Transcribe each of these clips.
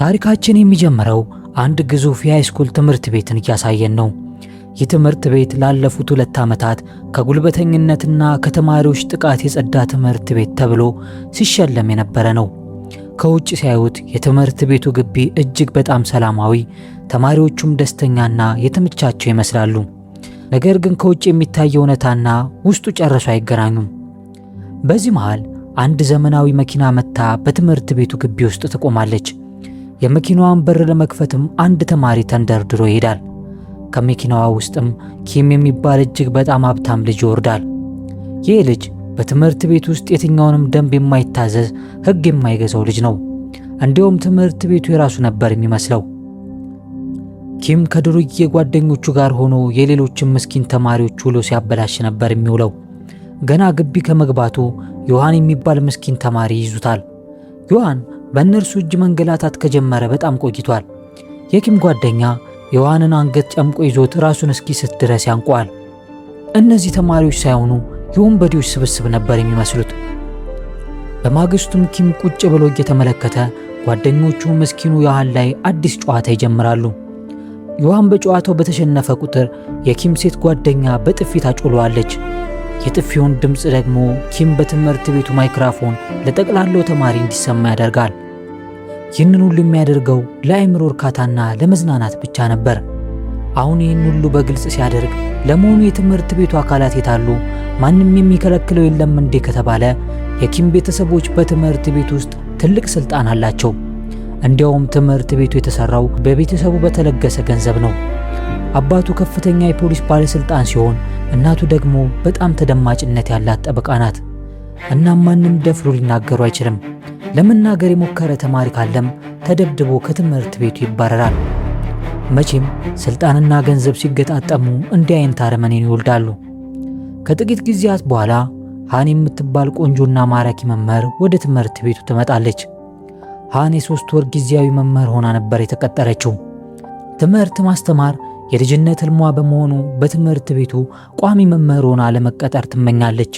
ታሪካችን የሚጀምረው አንድ ግዙፍ የሃይስኩል ትምህርት ቤትን እያሳየን ነው። ይህ ትምህርት ቤት ላለፉት 2 ዓመታት ከጉልበተኝነትና ከተማሪዎች ጥቃት የጸዳ ትምህርት ቤት ተብሎ ሲሸለም የነበረ ነው። ከውጭ ሲያዩት የትምህርት ቤቱ ግቢ እጅግ በጣም ሰላማዊ፣ ተማሪዎቹም ደስተኛና የተመቻቸው ይመስላሉ። ነገር ግን ከውጭ የሚታየው እውነታና ውስጡ ጨርሶ አይገናኙም። በዚህ መሃል አንድ ዘመናዊ መኪና መታ በትምህርት ቤቱ ግቢ ውስጥ ትቆማለች። የመኪናዋን በር ለመክፈትም አንድ ተማሪ ተንደርድሮ ይሄዳል። ከመኪናዋ ውስጥም ኪም የሚባል እጅግ በጣም ሀብታም ልጅ ይወርዳል። ይህ ልጅ በትምህርት ቤት ውስጥ የትኛውንም ደንብ የማይታዘዝ ሕግ የማይገዛው ልጅ ነው። እንዲሁም ትምህርት ቤቱ የራሱ ነበር የሚመስለው። ኪም ከድሩዬ ጓደኞቹ ጋር ሆኖ የሌሎችን ምስኪን ተማሪዎች ውሎ ሲያበላሽ ነበር የሚውለው። ገና ግቢ ከመግባቱ ዮሐን የሚባል ምስኪን ተማሪ ይዙታል። ዮሐን በእነርሱ እጅ መንገላታት ከጀመረ በጣም ቆይቷል። የኪም ጓደኛ ዮሐንን አንገት ጨምቆ ይዞት ራሱን እስኪስት ድረስ ያንቀዋል። እነዚህ ተማሪዎች ሳይሆኑ የወንበዴዎች ስብስብ ነበር የሚመስሉት። በማግስቱም ኪም ቁጭ ብሎ እየተመለከተ ጓደኞቹ ምስኪኑ ዮሐን ላይ አዲስ ጨዋታ ይጀምራሉ። ዮሐን በጨዋታው በተሸነፈ ቁጥር የኪም ሴት ጓደኛ በጥፊ ታጮለዋለች። የጥፊውን ድምፅ ደግሞ ኪም በትምህርት ቤቱ ማይክሮፎን ለጠቅላላው ተማሪ እንዲሰማ ያደርጋል። ይህንን ሁሉ የሚያደርገው ለአእምሮ እርካታና ለመዝናናት ብቻ ነበር። አሁን ይህን ሁሉ በግልጽ ሲያደርግ ለመሆኑ የትምህርት ቤቱ አካላት የታሉ? ማንም የሚከለክለው የለም እንዴ ከተባለ የኪም ቤተሰቦች በትምህርት ቤት ውስጥ ትልቅ ስልጣን አላቸው። እንዲያውም ትምህርት ቤቱ የተሰራው በቤተሰቡ በተለገሰ ገንዘብ ነው። አባቱ ከፍተኛ የፖሊስ ባለስልጣን ሲሆን እናቱ ደግሞ በጣም ተደማጭነት ያላት ጠበቃ ናት። እናም ማንም ደፍሮ ሊናገሩ አይችልም። ለመናገር የሞከረ ተማሪ ካለም ተደብድቦ ከትምህርት ቤቱ ይባረራል። መቼም ስልጣንና ገንዘብ ሲገጣጠሙ እንዲህ አይነት አረመኔን ይወልዳሉ። ከጥቂት ጊዜያት በኋላ ሃን የምትባል ቆንጆና ማራኪ መምህር ወደ ትምህርት ቤቱ ትመጣለች። ሃን የ3 ወር ጊዜያዊ መምህር ሆና ነበር የተቀጠረችው። ትምህርት ማስተማር የልጅነት ህልሟ በመሆኑ በትምህርት ቤቱ ቋሚ መምህር ሆና ለመቀጠር ትመኛለች።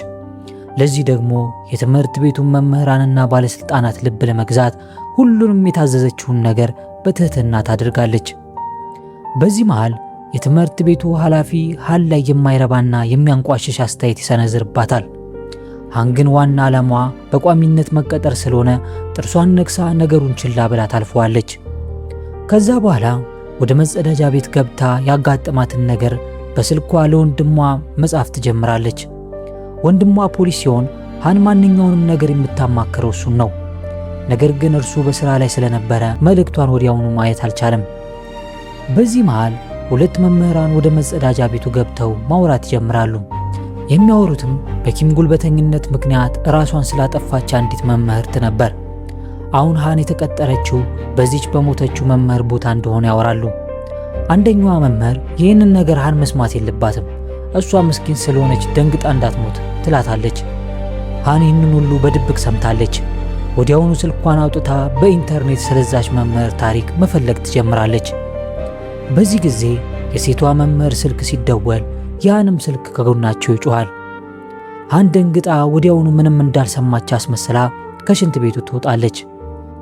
ለዚህ ደግሞ የትምህርት ቤቱን መምህራንና ባለስልጣናት ልብ ለመግዛት ሁሉንም የታዘዘችውን ነገር በትህትና ታደርጋለች። በዚህ መሃል የትምህርት ቤቱ ኃላፊ ሃን ላይ የማይረባና የሚያንቋሽሽ አስተያየት ይሰነዝርባታል። ሃን ግን ዋና ዓላማዋ በቋሚነት መቀጠር ስለሆነ ጥርሷን ነክሳ ነገሩን ችላ ብላ ታልፈዋለች። ከዛ በኋላ ወደ መጸዳጃ ቤት ገብታ ያጋጠማትን ነገር በስልኳ ለወንድሟ መጻፍ ትጀምራለች። ወንድሟ ፖሊስ ሲሆን ሃን ማንኛውንም ነገር የምታማክረው እሱን ነው። ነገር ግን እርሱ በሥራ ላይ ስለነበረ መልእክቷን ወዲያውኑ ማየት አልቻለም። በዚህ መሃል 2 መምህራን ወደ መጸዳጃ ቤቱ ገብተው ማውራት ይጀምራሉ። የሚያወሩትም በኪም ጉልበተኝነት ምክንያት ራሷን ስላጠፋች አንዲት መምህርት ነበር። አሁን ሃን የተቀጠረችው በዚች በሞተችው መምህር ቦታ እንደሆነ ያወራሉ። አንደኛዋ መምህር ይህንን ነገር ሃን መስማት የለባትም፣ እሷ ምስኪን ስለሆነች ደንግጣ እንዳትሞት ትላታለች። ሃን ይህንን ሁሉ በድብቅ ሰምታለች። ወዲያውኑ ስልኳን አውጥታ በኢንተርኔት ስለዛች መምህር ታሪክ መፈለግ ትጀምራለች። በዚህ ጊዜ የሴቷ መምህር ስልክ ሲደወል ያንም ስልክ ከጎናቸው ይጮሃል። ሃን ደንግጣ ወዲያውኑ ምንም እንዳልሰማች አስመስላ ከሽንት ቤቱ ትወጣለች።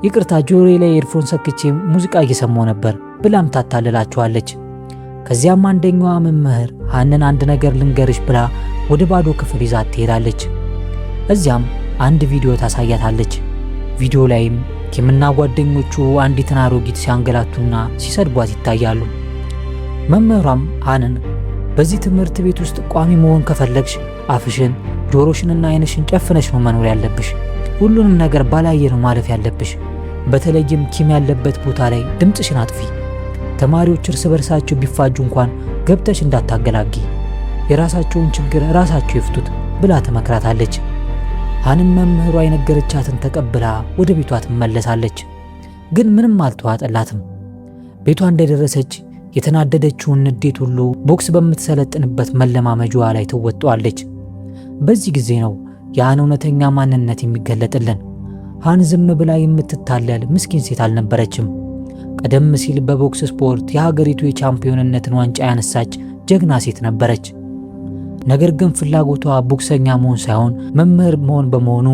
ይቅርታ ጆሮዬ ላይ ኤርፎን ሰክቼ ሙዚቃ እየሰማሁ ነበር ብላም ታታልላቸዋለች። ከዚያም አንደኛዋ መምህር ሃንን አንድ ነገር ልንገርሽ ብላ ወደ ባዶ ክፍል ይዛት ትሄዳለች። እዚያም አንድ ቪዲዮ ታሳያታለች። ቪዲዮ ላይም ኪምና ጓደኞቹ አንዲትን አሮጊት ሲያንገላቱና ሲሰድቧት ይታያሉ። መምህሯም ሃንን በዚህ ትምህርት ቤት ውስጥ ቋሚ መሆን ከፈለግሽ አፍሽን፣ ጆሮሽንና ዓይንሽን ጨፍነሽ ነው መኖር ያለብሽ። ሁሉንም ነገር ባላየ ነው ማለፍ ያለብሽ። በተለይም ኪም ያለበት ቦታ ላይ ድምፅሽን አጥፊ። ተማሪዎች እርስ በርሳቸው ቢፋጁ እንኳን ገብተሽ እንዳታገላጊ። የራሳቸውን ችግር ራሳቸው ይፍቱት ብላ ትመክራታለች። ሃንም መምህሯ የነገረቻትን ተቀብላ ወደ ቤቷ ትመለሳለች። ግን ምንም አልተዋጠላትም። ቤቷ እንደደረሰች የተናደደችውን ንዴት ሁሉ ቦክስ በምትሰለጥንበት መለማመጃዋ ላይ ትወጣዋለች። በዚህ ጊዜ ነው ያን እውነተኛ ማንነት የሚገለጥልን። ሃን ዝም ብላ የምትታለል ምስኪን ሴት አልነበረችም። ቀደም ሲል በቦክስ ስፖርት የሀገሪቱ የቻምፒዮንነትን ዋንጫ ያነሳች ጀግና ሴት ነበረች። ነገር ግን ፍላጎቷ ቦክሰኛ መሆን ሳይሆን መምህር መሆን በመሆኑ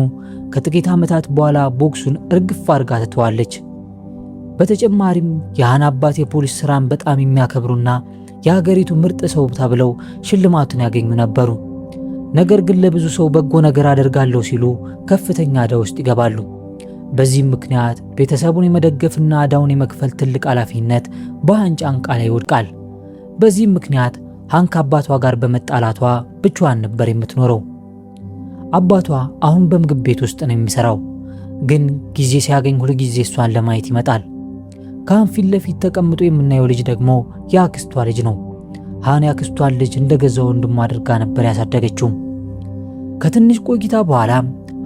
ከጥቂት ዓመታት በኋላ ቦክሱን እርግፍ አድርጋ ትተዋለች። በተጨማሪም የሃን አባት የፖሊስ ስራን በጣም የሚያከብሩና የሀገሪቱ ምርጥ ሰው ተብለው ሽልማቱን ያገኙ ነበሩ። ነገር ግን ለብዙ ሰው በጎ ነገር አደርጋለሁ ሲሉ ከፍተኛ ዕዳ ውስጥ ይገባሉ። በዚህም ምክንያት ቤተሰቡን የመደገፍና ዕዳውን የመክፈል ትልቅ ኃላፊነት በሃን ጫንቃ ላይ ይወድቃል። በዚህም ምክንያት ሃን ከአባቷ ጋር በመጣላቷ ብቻዋን ነበር የምትኖረው። አባቷ አሁን በምግብ ቤት ውስጥ ነው የሚሰራው፣ ግን ጊዜ ሲያገኝ ሁል ጊዜ እሷን ለማየት ይመጣል። ከሃን ፊት ለፊት ተቀምጦ የምናየው ልጅ ደግሞ የአክስቷ ልጅ ነው። ሃን የአክስቷን ልጅ እንደገዛ ወንድሟ አድርጋ ነበር ያሳደገችው። ከትንሽ ቆይታ በኋላ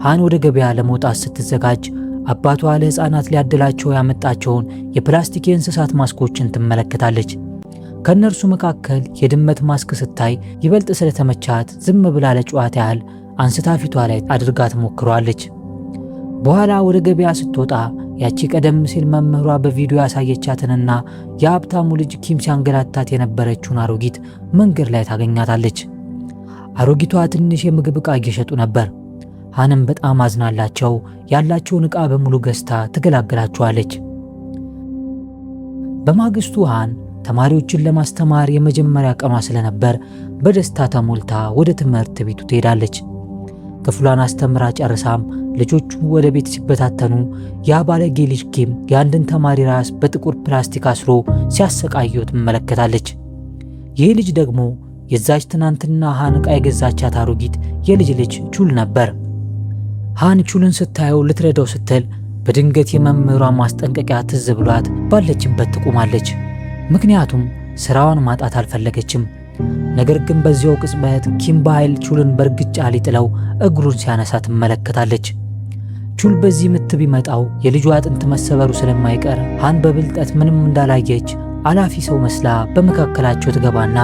ሃን ወደ ገበያ ለመውጣት ስትዘጋጅ አባቷ ለሕፃናት ሊያድላቸው ያመጣቸውን የፕላስቲክ የእንስሳት ማስኮችን ትመለከታለች። ከእነርሱ መካከል የድመት ማስክ ስታይ ይበልጥ ስለተመቻት ዝም ብላ ለጨዋታ ያህል አንስታ ፊቷ ላይ አድርጋ ትሞክረዋለች። በኋላ ወደ ገበያ ስትወጣ ያቺ ቀደም ሲል መምህሯ በቪዲዮ ያሳየቻትንና የሀብታሙ ልጅ ኪም ሲያንገላታት የነበረችውን አሮጊት መንገድ ላይ ታገኛታለች። አሮጊቷ ትንሽ የምግብ ዕቃ እየሸጡ ነበር። ሃንም በጣም አዝናላቸው ያላቸውን ዕቃ በሙሉ ገዝታ ትገላገላቸዋለች። በማግስቱ ሃን ተማሪዎችን ለማስተማር የመጀመሪያ ቀኗ ስለነበር በደስታ ተሞልታ ወደ ትምህርት ቤቱ ትሄዳለች። ክፍሏን አስተምራ ጨርሳም ልጆቹ ወደ ቤት ሲበታተኑ ያ ባለጌ ልጅ ኪም የአንድን ተማሪ ራስ በጥቁር ፕላስቲክ አስሮ ሲያሰቃየው ትመለከታለች። ይህ ልጅ ደግሞ የዛች ትናንትና ሃን ዕቃ የገዛቻት አሮጊት የልጅ ልጅ ቹል ነበር። ሃን ቹልን ስታየው ልትረዳው ስትል በድንገት የመምህሯ ማስጠንቀቂያ ትዝ ብሏት ባለችበት ትቆማለች። ምክንያቱም ስራዋን ማጣት አልፈለገችም። ነገር ግን በዚያው ቅጽበት ኪም በኃይል ቹልን በእርግጫ ሊጥለው እግሩን ሲያነሳ ትመለከታለች። ቹል በዚህ ምት ቢመጣው የልጇ አጥንት መሰበሩ ስለማይቀር ሃን በብልጠት ምንም እንዳላየች አላፊ ሰው መስላ በመካከላቸው ትገባና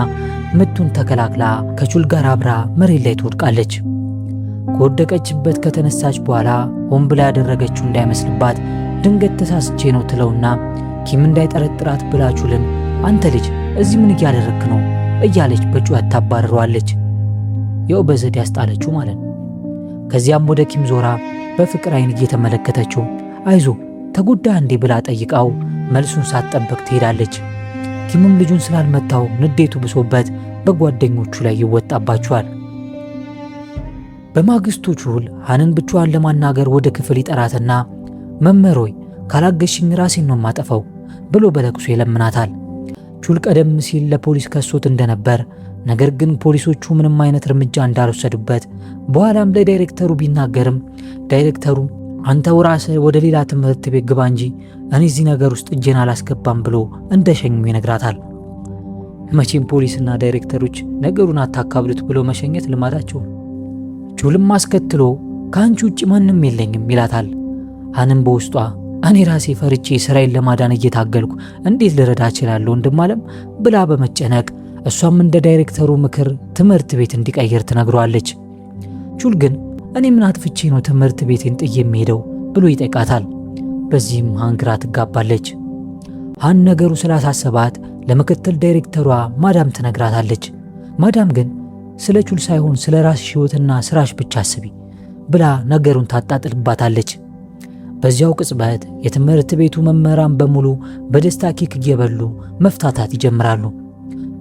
ምቱን ተከላክላ ከቹል ጋር አብራ መሬት ላይ ትወድቃለች። ከወደቀችበት ከተነሳች በኋላ ሆን ብላ ያደረገችው እንዳይመስልባት ድንገት ተሳስቼ ነው ትለውና ኪም እንዳይጠረጥራት ብላ ቹልን አንተ ልጅ እዚህ ምን እያደረክ ነው እያለች በጩኸት ታባርረዋለች። ያው በዘዴ ያስጣለችው ማለት ነው። ከዚያም ወደ ኪም ዞራ በፍቅር አይን እየተመለከተችው አይዞ ተጎዳ እንዴ ብላ ጠይቃው መልሱን ሳትጠብቅ ትሄዳለች። ኪምም ልጁን ስላልመታው ንዴቱ ብሶበት በጓደኞቹ ላይ ይወጣባቸዋል። በማግስቱ ቹል ሃንን ብቻዋን ለማናገር ወደ ክፍል ይጠራትና መምህር ሆይ ካላገሽኝ ራሴን ነው ማጠፋው ብሎ በለቅሶ ይለምናታል። ቹል ቀደም ሲል ለፖሊስ ከሶት እንደነበር፣ ነገር ግን ፖሊሶቹ ምንም አይነት እርምጃ እንዳልወሰዱበት በኋላም ለዳይሬክተሩ ቢናገርም ዳይሬክተሩ አንተው ራስህ ወደ ሌላ ትምህርት ቤት ግባ እንጂ እኔ እዚህ ነገር ውስጥ እጄን አላስገባም ብሎ እንደሸኙ ይነግራታል። መቼም ፖሊስና ዳይሬክተሮች ነገሩን አታካብሉት ብሎ መሸኘት ልማዳቸው። ቹልም አስከትሎ ከአንቺ ውጭ ማንም የለኝም ይላታል። ሃንም በውስጧ እኔ ራሴ ፈርቼ ስራዬን ለማዳን እየታገልኩ እንዴት ልረዳ እችላለሁ እንደማለም ብላ በመጨነቅ እሷም እንደ ዳይሬክተሩ ምክር ትምህርት ቤት እንዲቀይር ትነግረዋለች። ቹል ግን እኔ ምን አጥፍቼ ነው ትምህርት ቤቴን ጥዬ የምሄደው ብሎ ይጠይቃታል። በዚህም ሃን ግራ ትጋባለች። ሃን ነገሩ ስላሳሰባት ለምክትል ዳይሬክተሯ ማዳም ትነግራታለች። ማዳም ግን ስለ ቹል ሳይሆን ስለ ራስሽ ሕይወትና ስራሽ ብቻ አስቢ ብላ ነገሩን ታጣጥልባታለች። በዚያው ቅጽበት የትምህርት ቤቱ መምህራን በሙሉ በደስታ ኬክ እየበሉ መፍታታት ይጀምራሉ።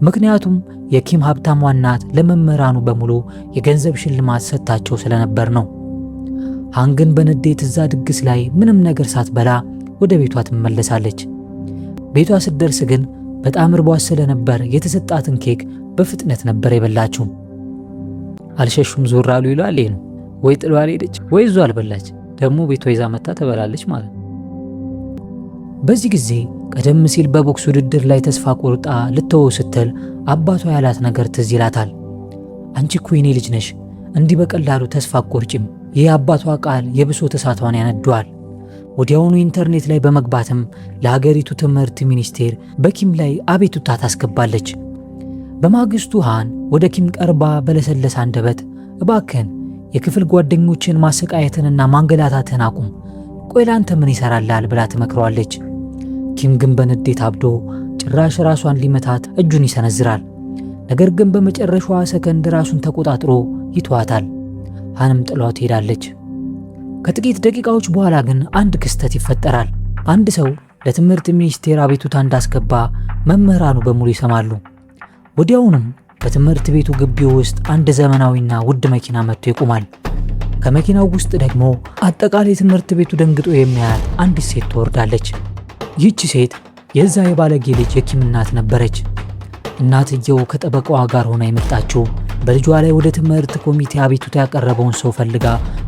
ምክንያቱም የኪም ሀብታሟ እናት ለመምህራኑ በሙሉ የገንዘብ ሽልማት ሰጥታቸው ስለነበር ነው። ሃን ግን በንዴት እዛ ድግስ ላይ ምንም ነገር ሳትበላ ወደ ቤቷ ትመለሳለች። ቤቷ ስትደርስ ግን በጣም ርቧት ስለነበር የተሰጣትን ኬክ በፍጥነት ነበር የበላችው። አልሸሹም ዞር አሉ ይላል። ይሄ ነው ወይ ጥሏ ሄደች ወይ እዙ አልበላች፣ ደግሞ ቤቷ ይዛ መጣ ተበላለች ማለት ነው። በዚህ ጊዜ ቀደም ሲል በቦክስ ውድድር ላይ ተስፋ ቆርጣ ልተወው ስትል አባቷ ያላት ነገር ትዝ ይላታል። አንቺ እኮ የኔ ልጅ ነሽ፣ እንዲህ በቀላሉ ተስፋ አትቆርጭም። ይህ አባቷ ቃል የብሶት እሳቷን ያነደዋል። ወዲያውኑ ኢንተርኔት ላይ በመግባትም ለሀገሪቱ ትምህርት ሚኒስቴር በኪም ላይ አቤቱታ ታስገባለች። በማግስቱ ሃን ወደ ኪም ቀርባ በለሰለሰ አንደበት እባክህን የክፍል ጓደኞችን ማሰቃየትንና ማንገላታትን አቁም፣ ቆይ ላንተ ምን ይሰራልሃል ብላ ትመክረዋለች። ኪም ግን በንዴት አብዶ ጭራሽ ራሷን ሊመታት እጁን ይሰነዝራል። ነገር ግን በመጨረሻዋ ሰከንድ ራሱን ተቆጣጥሮ ይተዋታል። ሃንም ጥሏት ትሄዳለች። ከጥቂት ደቂቃዎች በኋላ ግን አንድ ክስተት ይፈጠራል። አንድ ሰው ለትምህርት ሚኒስቴር አቤቱታ እንዳስገባ መምህራኑ በሙሉ ይሰማሉ። ወዲያውኑም በትምህርት ቤቱ ግቢ ውስጥ አንድ ዘመናዊና ውድ መኪና መጥቶ ይቆማል። ከመኪናው ውስጥ ደግሞ አጠቃላይ ትምህርት ቤቱ ደንግጦ የሚያያት አንዲት ሴት ትወርዳለች። ይህች ሴት የዛ የባለጌ ልጅ የኪም እናት ነበረች። እናትየው ከጠበቃዋ ጋር ሆና የመጣችው በልጇ ላይ ወደ ትምህርት ኮሚቴ አቤቱታ ያቀረበውን ሰው ፈልጋ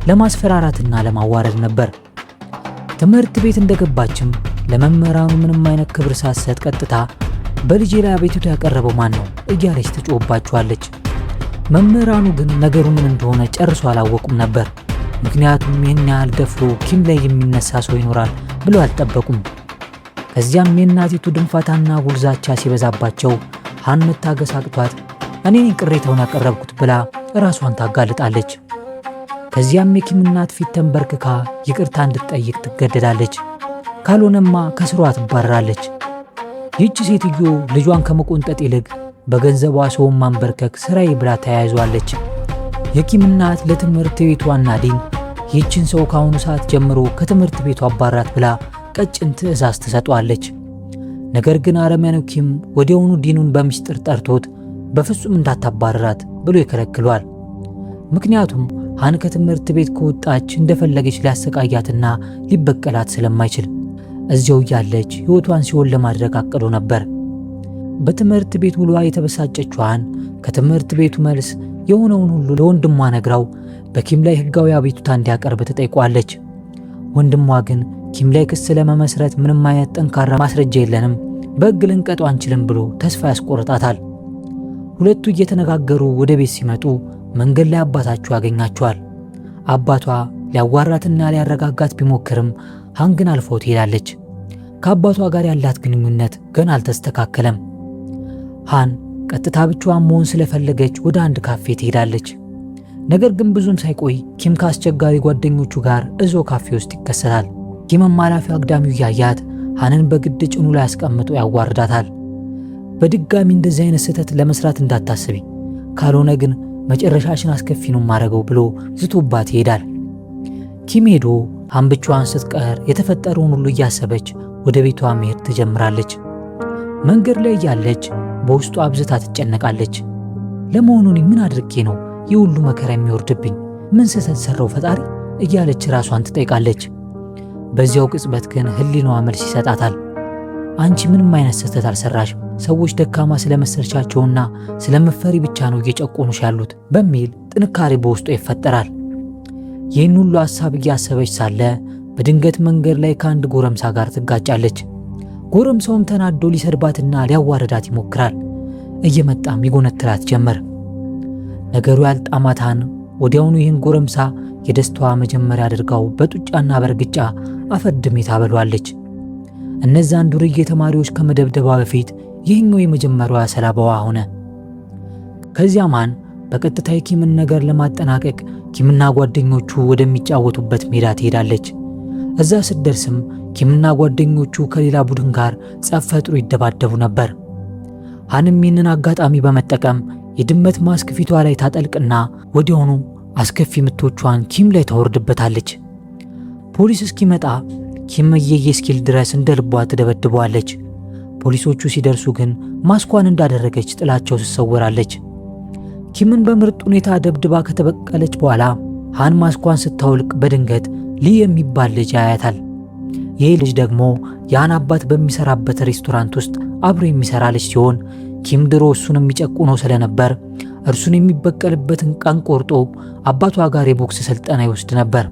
ለማስፈራራትና ለማዋረድ ነበር። ትምህርት ቤት እንደገባችም ለመምህራኑ ምንም አይነት ክብር ሳትሰጥ ቀጥታ በልጄ ላይ አቤቱታ ያቀረበው ማን ነው እያለች ትጮህባቸዋለች። መምህራኑ ግን ነገሩ ምን እንደሆነ ጨርሶ አላወቁም ነበር። ምክንያቱም ይህን ያህል ደፍሮ ኪም ላይ የሚነሳ ሰው ይኖራል ብለው አልጠበቁም። ከዚያም የእናቲቱ ድንፋታና ጉልዛቻ ሲበዛባቸው ሃን መታገስ አቅቷት እኔ ቅሬታውን ያቀረብኩት ብላ ራሷን ታጋልጣለች። ከዚያም የኪም እናት ፊት ተንበርክካ ይቅርታ እንድትጠይቅ ትገደዳለች። ካልሆነማ ከስሯ ትባረራለች። ይህች ሴትዮ ልጇን ከመቆንጠጥ ይልቅ በገንዘቧ ሰውን ማንበርከክ ስራዬ ብላ ተያይዟለች። የኪም እናት ለትምህርት ቤቱ ዋና ዲን ይህችን ሰው ከአሁኑ ሰዓት ጀምሮ ከትምህርት ቤቱ አባራት ብላ ቀጭን ትዕዛዝ ትሰጧለች። ነገር ግን አረመኔው ኪም ወዲያውኑ ዲኑን በምስጢር ጠርቶት በፍጹም እንዳታባረራት ብሎ ይከለክሏል። ምክንያቱም ሃን ከትምህርት ቤት ከወጣች እንደፈለገች ሊያሰቃያትና ሊበቀላት ስለማይችል እዚያው ያለች ሕይወቷን ሲሆን ለማድረግ አቅዶ ነበር። በትምህርት ቤት ውሏ የተበሳጨችው ሃን ከትምህርት ቤቱ መልስ የሆነውን ሁሉ ለወንድሟ ነግራው በኪም ላይ ሕጋዊ አቤቱታ እንዲያቀርብ ትጠይቋለች። ወንድሟ ግን ኪም ላይ ክስ ለመመስረት ምንም አይነት ጠንካራ ማስረጃ የለንም፣ በሕግ ልንቀጣው አንችልም ብሎ ተስፋ ያስቆርጣታል። ሁለቱ እየተነጋገሩ ወደ ቤት ሲመጡ መንገድ ላይ አባታቸው ያገኛቸዋል። አባቷ ሊያዋራትና ሊያረጋጋት ቢሞክርም ሃን ግን አልፈው ትሄዳለች። ከአባቷ ጋር ያላት ግንኙነት ገና አልተስተካከለም። ሃን ቀጥታ ብቻዋን መሆን ስለፈለገች ወደ አንድ ካፌ ትሄዳለች። ነገር ግን ብዙም ሳይቆይ ኪም ከአስቸጋሪ ጓደኞቹ ጋር እዞ ካፌ ውስጥ ይከሰታል። ኪምም ኃላፊ አግዳሚው ያያት ሃንን በግድ ጭኑ ላይ አስቀምጦ ያዋርዳታል። በድጋሚ እንደዚህ አይነት ስህተት ለመስራት እንዳታስቢ፣ ካልሆነ ግን መጨረሻሽን አስከፊ ነው ማረገው ብሎ ዝቶባት ይሄዳል። ኪም ሄዶ ሃን ብቻዋን ስትቀር የተፈጠረውን ሁሉ እያሰበች ወደ ቤቷ መሄድ ትጀምራለች። መንገድ ላይ እያለች በውስጡ አብዝታ ትጨነቃለች። ለመሆኑ ምን አድርጌ ነው ይህ ሁሉ መከራ የሚወርድብኝ? ምን ስህተት ሰራው ፈጣሪ እያለች ራሷን ትጠይቃለች። በዚያው ቅጽበት ግን ህሊናዋ መልስ ይሰጣታል። አንቺ ምንም አይነት ስህተት አልሰራሽም፣ ሰዎች ደካማ ስለመሰልቻቸውና ስለመፈሪ ብቻ ነው እየጨቆኑሽ ያሉት በሚል ጥንካሬ በውስጧ ይፈጠራል። ይህን ሁሉ ሐሳብ እያሰበች ሳለ በድንገት መንገድ ላይ ከአንድ ጎረምሳ ጋር ትጋጫለች። ጎረምሳውም ተናዶ ሊሰድባትና ሊያዋርዳት ይሞክራል። እየመጣም ይጎነትላት ጀመር። ነገሩ ያልጣማት ሃን ወዲያውኑ ይህን ጎረምሳ የደስታዋ መጀመሪያ አድርጋው በጡጫና በርግጫ አፈድሜ ታበሏለች። እነዛን ዱርዬ ተማሪዎች ከመደብደባ በፊት ይህኛው የመጀመሪያዋ ሰለባዋ ሆነ። ከዚያም ሃን በቀጥታ የኪምን ነገር ለማጠናቀቅ ኪምና ጓደኞቹ ወደሚጫወቱበት ሜዳ ትሄዳለች። እዛ ስትደርስም ኪምና ጓደኞቹ ከሌላ ቡድን ጋር ጸብ ፈጥሮ ይደባደቡ ነበር። ሃንም ይህንን አጋጣሚ በመጠቀም የድመት ማስክ ፊቷ ላይ ታጠልቅና ወዲያውኑ አስከፊ ምቶቿን ኪም ላይ ታወርድበታለች። ፖሊስ እስኪመጣ ኪም እየየ እስኪል ድረስ እንደ ልቧ ትደበድበዋለች። ፖሊሶቹ ሲደርሱ ግን ማስኳን እንዳደረገች ጥላቸው ትሰወራለች። ኪምን በምርጥ ሁኔታ ደብድባ ከተበቀለች በኋላ ሃን ማስኳን ስታውልቅ በድንገት ሊ የሚባል ልጅ ያያታል። ይህ ልጅ ደግሞ የሃን አባት በሚሰራበት ሬስቶራንት ውስጥ አብሮ የሚሰራ ልጅ ሲሆን ኪም ድሮ እሱን የሚጨቁነው ስለነበር እርሱን የሚበቀልበትን ቀን ቆርጦ አባቷ ጋር የቦክስ ስልጠና ይወስድ ነበር።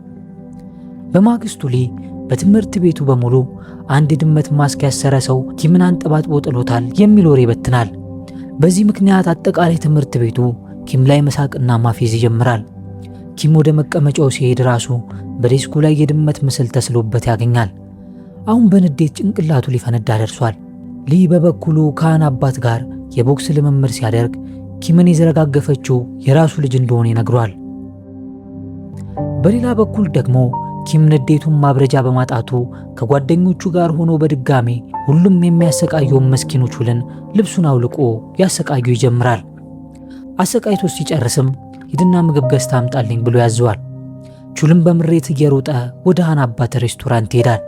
በማግስቱ ሊ በትምህርት ቤቱ በሙሉ አንድ ድመት ማስክ ያሰረ ሰው ኪምን አንጠባጥቦ ጥሎታል የሚል ወሬ ይበትናል። በዚህ ምክንያት አጠቃላይ ትምህርት ቤቱ ኪም ላይ መሳቅና ማፌዝ ይጀምራል። ኪም ወደ መቀመጫው ሲሄድ ራሱ በዴስኩ ላይ የድመት ምስል ተስሎበት ያገኛል። አሁን በንዴት ጭንቅላቱ ሊፈነዳ ደርሷል። ሊ በበኩሉ ከሃን አባት ጋር የቦክስ ልምምድ ሲያደርግ ኪምን የዘረጋገፈችው የራሱ ልጅ እንደሆነ ይነግሯል። በሌላ በኩል ደግሞ ኪም ንዴቱን ማብረጃ በማጣቱ ከጓደኞቹ ጋር ሆኖ በድጋሚ ሁሉም የሚያሰቃየውን መስኪኑ ቹልን ልብሱን አውልቆ ያሰቃዩ ይጀምራል። አሰቃይቶ ሲጨርስም ሂድና ምግብ ገዝታ አምጣልኝ ብሎ ያዘዋል። ቹልም በምሬት እየሮጠ ወደ ሃን አባት ሬስቶራንት ይሄዳል።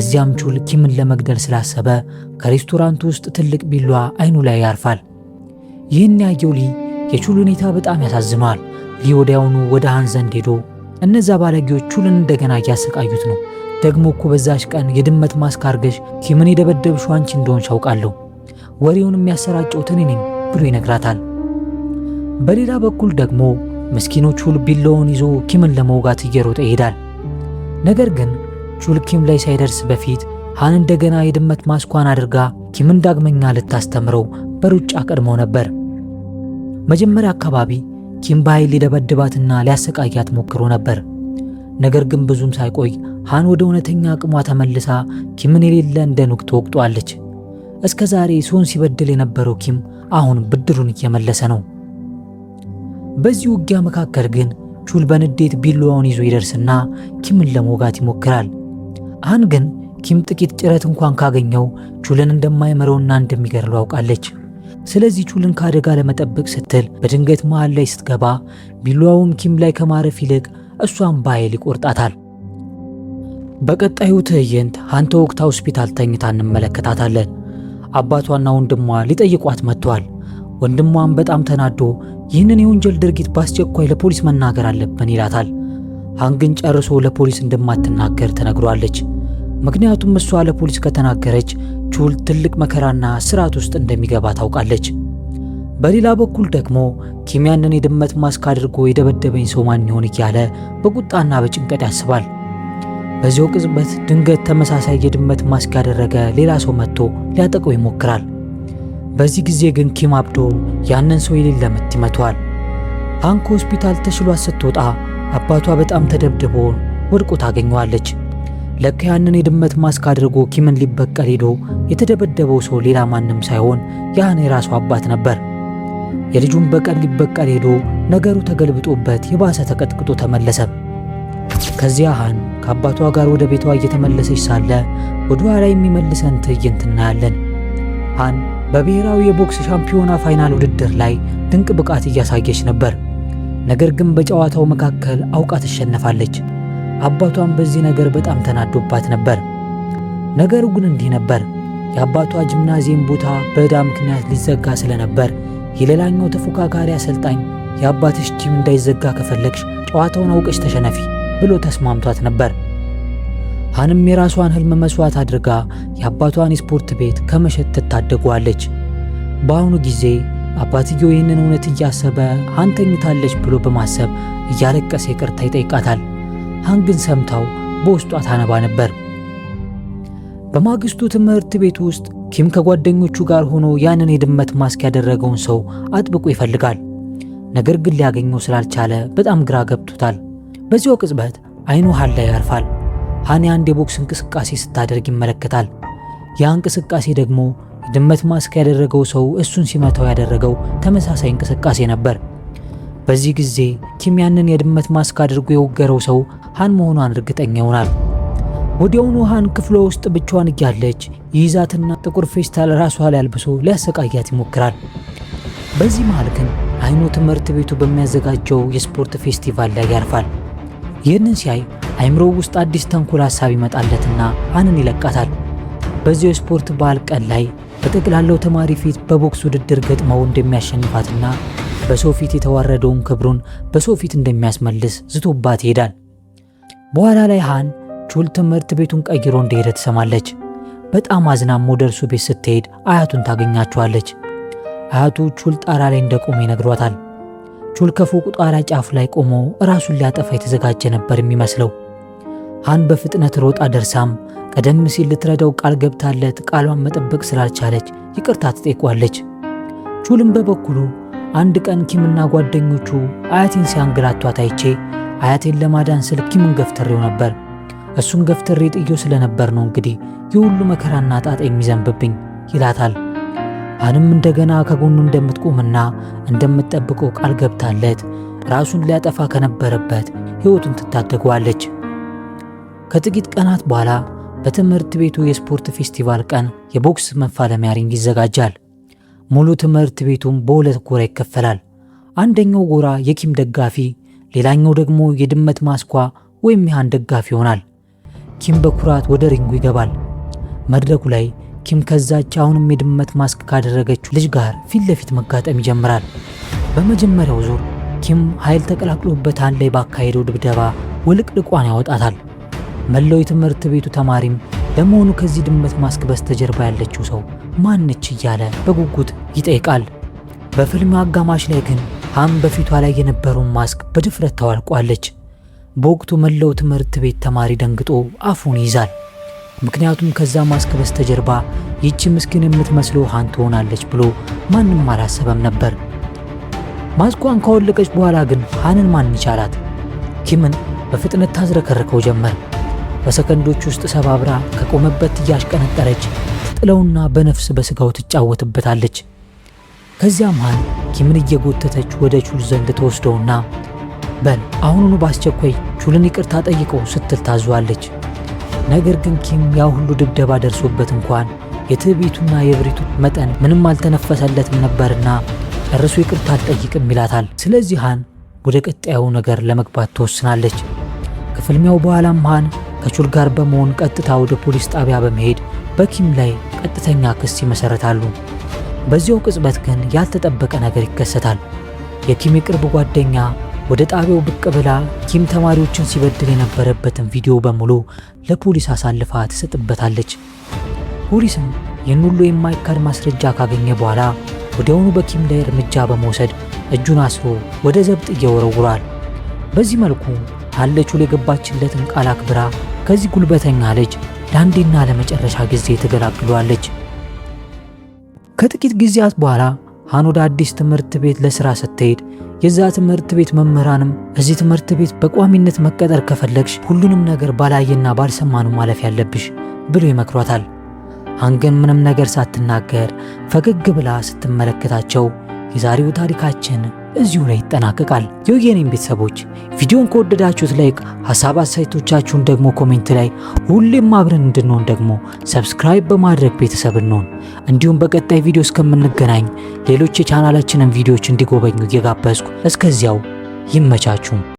ከዚያም ቹል ኪምን ለመግደል ስላሰበ ከሬስቶራንቱ ውስጥ ትልቅ ቢላዋ አይኑ ላይ ያርፋል። ይህን ያየው ሊ የቹል ሁኔታ በጣም ያሳዝነዋል። ሊ ወዲያውኑ ወደ ሃን ዘንድ ሄዶ እነዛ ባለጌዎች ቹልን እንደገና እያሰቃዩት ነው፣ ደግሞ እኮ በዛች ቀን የድመት ማስክ አርገሽ ኪምን የደበደብሽው አንቺ እንደሆንሽ አውቃለሁ፣ ወሬውን የሚያሰራጨው እኔ ነኝ ብሎ ይነግራታል። በሌላ በኩል ደግሞ ምስኪኑ ቹል ቢላዋውን ይዞ ኪምን ለመውጋት እየሮጠ ይሄዳል። ነገር ግን ቹል ኪም ላይ ሳይደርስ በፊት ሃን እንደገና የድመት ማስኳን አድርጋ ኪምን ዳግመኛ ልታስተምረው በሩጫ ቀድመው ነበር። መጀመሪያ አካባቢ ኪም በኃይል ሊደበድባትና ሊያሰቃያት ሞክሮ ነበር። ነገር ግን ብዙም ሳይቆይ ሃን ወደ እውነተኛ አቅሟ ተመልሳ ኪምን የሌለ እንደ ኑግ ተወቅጧለች። እስከ ዛሬ ሶን ሲበድል የነበረው ኪም አሁን ብድሩን እየመለሰ ነው። በዚህ ውጊያ መካከል ግን ቹል በንዴት ቢላዋውን ይዞ ይደርስና ኪምን ለመውጋት ይሞክራል። ሃን ግን ኪም ጥቂት ጭረት እንኳን ካገኘው ቹልን እንደማይመረውና እንደሚገድለው አውቃለች። ስለዚህ ቹልን ከአደጋ ለመጠበቅ ስትል በድንገት መሃል ላይ ስትገባ ቢላዋውም ኪም ላይ ከማረፍ ይልቅ እሷን በኃይል ይቆርጣታል። በቀጣዩ ትዕይንት ሃን ተወግታ ሆስፒታል ተኝታ እንመለከታታለን። አባቷና ወንድሟ ሊጠይቋት መጥተዋል። ወንድሟም በጣም ተናዶ ይህንን የወንጀል ድርጊት በአስቸኳይ ለፖሊስ መናገር አለብን ይላታል። ሃን ግን ጨርሶ ለፖሊስ እንደማትናገር ተነግሯለች። ምክንያቱም እሷ ለፖሊስ ከተናገረች ቹል ትልቅ መከራና ስርዓት ውስጥ እንደሚገባ ታውቃለች። በሌላ በኩል ደግሞ ኪም ያንን የድመት ማስክ አድርጎ የደበደበኝ ሰው ማን ይሆን እያለ በቁጣና በጭንቀት ያስባል። በዚያው ቅጽበት ድንገት ተመሳሳይ የድመት ማስክ ያደረገ ሌላ ሰው መጥቶ ሊያጠቀው ይሞክራል። በዚህ ጊዜ ግን ኪም አብዶ ያንን ሰው የሌለ ምት ይመቷል። ሃን ከሆስፒታል ተሽሏት ስትወጣ አባቷ በጣም ተደብድቦ ወድቆ ታገኘዋለች። ለካ ያንን የድመት ማስክ አድርጎ ኪምን ሊበቀል ሄዶ የተደበደበው ሰው ሌላ ማንም ሳይሆን ያኔ የራሱ አባት ነበር። የልጁን በቀል ሊበቀል ሄዶ ነገሩ ተገልብጦበት የባሰ ተቀጥቅጦ ተመለሰ። ከዚያ ሃን ከአባቷ ጋር ወደ ቤቷ እየተመለሰች ሳለ ወደ ኋላ የሚመልሰን ትዕይንት እናያለን። ሃን በብሔራዊ የቦክስ ሻምፒዮና ፋይናል ውድድር ላይ ድንቅ ብቃት እያሳየች ነበር። ነገር ግን በጨዋታው መካከል አውቃ ትሸነፋለች። አባቷም በዚህ ነገር በጣም ተናዶባት ነበር። ነገሩ ግን እንዲህ ነበር። የአባቷ ጂምናዚየም ቦታ በዕዳ ምክንያት ሊዘጋ ስለነበር የሌላኛው ተፎካካሪ አሰልጣኝ የአባትሽ ጂም እንዳይዘጋ ከፈለግሽ ጨዋታውን አውቀሽ ተሸነፊ ብሎ ተስማምቷት ነበር። ሃንም የራሷን ህልም መስዋዕት አድርጋ የአባቷን የስፖርት ቤት ከመሸጥ ትታደጓለች። በአሁኑ ጊዜ አባትየው ይህንን እውነት እያሰበ ሃን ተኝታለች ብሎ በማሰብ እያለቀሰ ይቅርታ ይጠይቃታል። ሃን ግን ሰምታው በውስጧ ታነባ ነበር። በማግስቱ ትምህርት ቤት ውስጥ ኪም ከጓደኞቹ ጋር ሆኖ ያንን የድመት ማስክ ያደረገውን ሰው አጥብቆ ይፈልጋል። ነገር ግን ሊያገኘው ስላልቻለ በጣም ግራ ገብቶታል። በዚያው ቅጽበት አይኑ ሃን ላይ ያርፋል። ሃን አንድ የቦክስ እንቅስቃሴ ስታደርግ ይመለከታል። ያ እንቅስቃሴ ደግሞ የድመት ማስክ ያደረገው ሰው እሱን ሲመታው ያደረገው ተመሳሳይ እንቅስቃሴ ነበር። በዚህ ጊዜ ኪም ያንን የድመት ማስክ አድርጎ የወገረው ሰው ሃን መሆኗን እርግጠኛ ይሆናል። ወዲያውኑ ሃን ክፍሏ ውስጥ ብቻዋን እያለች ይይዛትና ጥቁር ፌስታል ራሷ ላይ አልብሶ ሊያሰቃያት ይሞክራል። በዚህ መሃል ግን አይኑ ትምህርት ቤቱ በሚያዘጋጀው የስፖርት ፌስቲቫል ላይ ያርፋል። ይህንን ሲያይ አይምሮው ውስጥ አዲስ ተንኮል ሐሳብ ይመጣለትና ሃንን ይለቃታል። በዚያው የስፖርት በዓል ቀን ላይ በጠቅላላው ተማሪ ፊት በቦክስ ውድድር ገጥመው እንደሚያሸንፋትና በሰው ፊት የተዋረደውን ክብሩን በሰው ፊት እንደሚያስመልስ ዝቶባት ይሄዳል። በኋላ ላይ ሃን ቹል ትምህርት ቤቱን ቀይሮ እንደሄደ ትሰማለች። በጣም አዝናም ወደ እርሱ ቤት ስትሄድ አያቱን ታገኛቸዋለች። አያቱ ቹል ጣራ ላይ እንደቆመ ይነግሯታል። ቹል ከፎቁ ጣራ ጫፍ ላይ ቆሞ ራሱን ሊያጠፋ የተዘጋጀ ነበር የሚመስለው። ሃን በፍጥነት ሮጣ ደርሳም ቀደም ሲል ልትረዳው ቃል ገብታለት ቃሏን መጠበቅ ስላልቻለች ይቅርታ ትጠይቋለች። ቹልም በበኩሉ አንድ ቀን ኪምና ጓደኞቹ አያቴን ሲያንገላቷት አይቼ አያቴን ለማዳን ስል ኪምን ገፍትሬው ነበር። እሱን ገፍትሬ ጥዬው ስለነበር ነው እንግዲህ የሁሉ መከራና ጣጣ የሚዘንብብኝ ይላታል። ሃንም እንደገና ከጎኑ እንደምትቆምና እንደምትጠብቀው ቃል ገብታለት ራሱን ሊያጠፋ ከነበረበት ሕይወቱን ትታደገዋለች። ከጥቂት ቀናት በኋላ በትምህርት ቤቱ የስፖርት ፌስቲቫል ቀን የቦክስ መፋለሚያ ሪንግ ይዘጋጃል። ሙሉ ትምህርት ቤቱም በሁለት ጎራ ይከፈላል። አንደኛው ጎራ የኪም ደጋፊ፣ ሌላኛው ደግሞ የድመት ማስኳ ወይም የሃን ደጋፊ ይሆናል። ኪም በኩራት ወደ ሪንጉ ይገባል። መድረኩ ላይ ኪም ከዛች አሁንም የድመት ማስክ ካደረገችው ልጅ ጋር ፊት ለፊት መጋጠም ይጀምራል። በመጀመሪያው ዙር ኪም ኃይል ተቀላቅሎበት አንድ ላይ ባካሄደው ድብደባ ውልቅልቋን ያወጣታል። መላው የትምህርት ቤቱ ተማሪም ለመሆኑ ከዚህ ድመት ማስክ በስተጀርባ ያለችው ሰው ማነች እያለ በጉጉት ይጠይቃል። በፊልሙ አጋማሽ ላይ ግን ሃን በፊቷ ላይ የነበረውን ማስክ በድፍረት ታዋልቋለች። በወቅቱ መላው ትምህርት ቤት ተማሪ ደንግጦ አፉን ይዛል። ምክንያቱም ከዛ ማስክ በስተጀርባ ይቺ ምስኪን የምትመስለው ሃን ትሆናለች ብሎ ማንም አላሰበም ነበር። ማስኳን ካወለቀች በኋላ ግን ሃንን ማን ይቻላት? ኪምን በፍጥነት ታዝረከርከው ጀመር። በሰከንዶች ውስጥ ሰባብራ ከቆመበት እያሽቀነጠረች ትጥለውና በነፍስ በስጋው ትጫወትበታለች። ከዚያም ሃን ኪምን እየጎተተች ወደ ቹል ዘንድ ተወስደውና በል አሁኑኑ በአስቸኳይ ቹልን ይቅርታ ጠይቀው ስትል ታዟለች። ነገር ግን ኪም ያ ሁሉ ድብደባ ደርሶበት እንኳን የትዕቢቱና የብሪቱ መጠን ምንም አልተነፈሰለትም ነበርና ጨርሶ ይቅርታ አልጠይቅም ይላታል። ስለዚህ ሃን ወደ ቀጣዩ ነገር ለመግባት ትወስናለች። ከፍልሚያው በኋላም ሃን ከቹል ጋር በመሆን ቀጥታ ወደ ፖሊስ ጣቢያ በመሄድ በኪም ላይ ቀጥተኛ ክስ ይመሰረታሉ። በዚያው ቅጽበት ግን ያልተጠበቀ ነገር ይከሰታል። የኪም የቅርብ ጓደኛ ወደ ጣቢያው ብቅ ብላ ኪም ተማሪዎችን ሲበድል የነበረበትን ቪዲዮ በሙሉ ለፖሊስ አሳልፋ ትሰጥበታለች። ፖሊስም ይህን ሁሉ የማይካድ ማስረጃ ካገኘ በኋላ ወዲያውኑ በኪም ላይ እርምጃ በመውሰድ እጁን አስሮ ወደ ዘብጥ ይወረውራል። በዚህ መልኩ ሃን ለቹል የገባችለትን ቃል አክብራ ከዚህ ጉልበተኛ ልጅ ለአንዴና ለመጨረሻ ጊዜ ትገላግሏለች። ከጥቂት ጊዜያት በኋላ ሃን ወደ አዲስ ትምህርት ቤት ለስራ ስትሄድ የዛ ትምህርት ቤት መምህራንም እዚህ ትምህርት ቤት በቋሚነት መቀጠር ከፈለግሽ ሁሉንም ነገር ባላየና ባልሰማኑ ማለፍ ያለብሽ ብሎ ይመክሯታል። ሃን ግን ምንም ነገር ሳትናገር ፈገግ ብላ ስትመለከታቸው የዛሬው ታሪካችን እዚሁ ላይ ይጠናቀቃል። የወጌኔም ቤተሰቦች ቪዲዮን ከወደዳችሁት ላይክ፣ ሐሳብ አስተያየቶቻችሁን ደግሞ ኮሜንት ላይ፣ ሁሌም አብረን እንድንሆን ደግሞ ሰብስክራይብ በማድረግ ቤተሰብ እንሆን። እንዲሁም በቀጣይ ቪዲዮ እስከምንገናኝ ሌሎች የቻናላችንን ቪዲዮዎች እንዲጎበኙ እየጋበዝኩ እስከዚያው ይመቻችሁ።